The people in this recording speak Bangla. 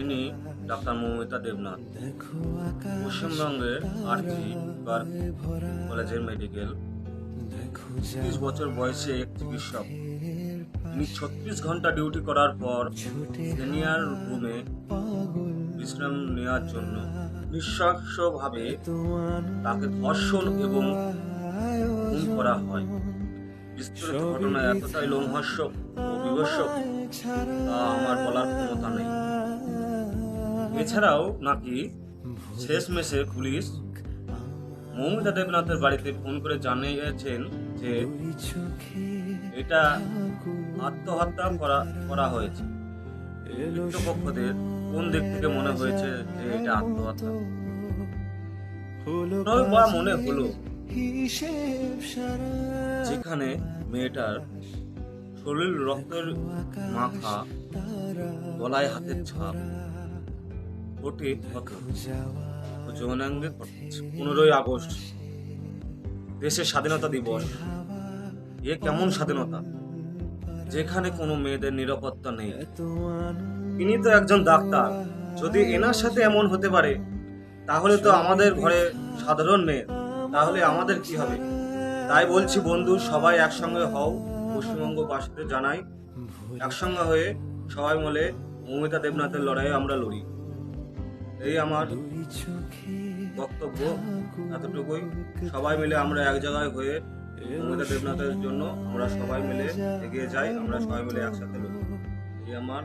ইনি ডাক্তার মৌমিতা দেবনাথ, পশ্চিমবঙ্গের আরজি কলেজের মেডিকেল। 30 বছর বয়সে এক চিকিৎসক। তিনি 36 ঘন্টা ডিউটি করার পর সিনিয়র রুমে বিশ্রাম নেওয়ার জন্য নৃশংসভাবে তাকে ধর্ষণ এবং খুন করা হয়। বিস্তারিত ঘটনা এতটাই লোমহর্ষক ও বিভৎসক তা আমার বলার ক্ষমতা নেই। এছাড়াও নাকি শেষমেশে পুলিশ মৌমিতা দেবনাথের বাড়িতে ফোন করে জানিয়েছেন যে এটা আত্মহত্যা করা হয়েছে। পিতৃপক্ষদের কোন দিক থেকে মনে হয়েছে যে এটা আত্মহত্যা? বা মনে হলো যেখানে মেয়েটার শরীর রক্তের মাখা, গলায় হাতের ছাপ, ঠোঁটে ক্ষত ও যৌনাঙ্গে ক্ষত। 15ই আগস্ট দেশের স্বাধীনতা দিবস। এ কেমন স্বাধীনতা যেখানে কোনো মেয়েদের নিরাপত্তা নেই? তিনি তো একজন ডাক্তার। যদি এনার সাথে এমন হতে পারে তাহলে তো আমাদের ঘরে সাধারণ মেয়ে, তাহলে আমাদের কি হবে? তাই বলছি বন্ধু, সবাই একসঙ্গে হও। পশ্চিমবঙ্গবাসীদের জানাই, একসঙ্গে হয়ে সবাই মিলে মৌমিতা দেবনাথের লড়াইয়ে আমরা লড়ি। এই আমার বক্তব্য, এতটুকুই। সবাই মিলে আমরা এক জায়গায় হয়ে মৌমিতা দেবনাথের জন্য আমরা সবাই মিলে এগিয়ে যাই, আমরা সবাই মিলে একসাথে লড়ি। এই আমার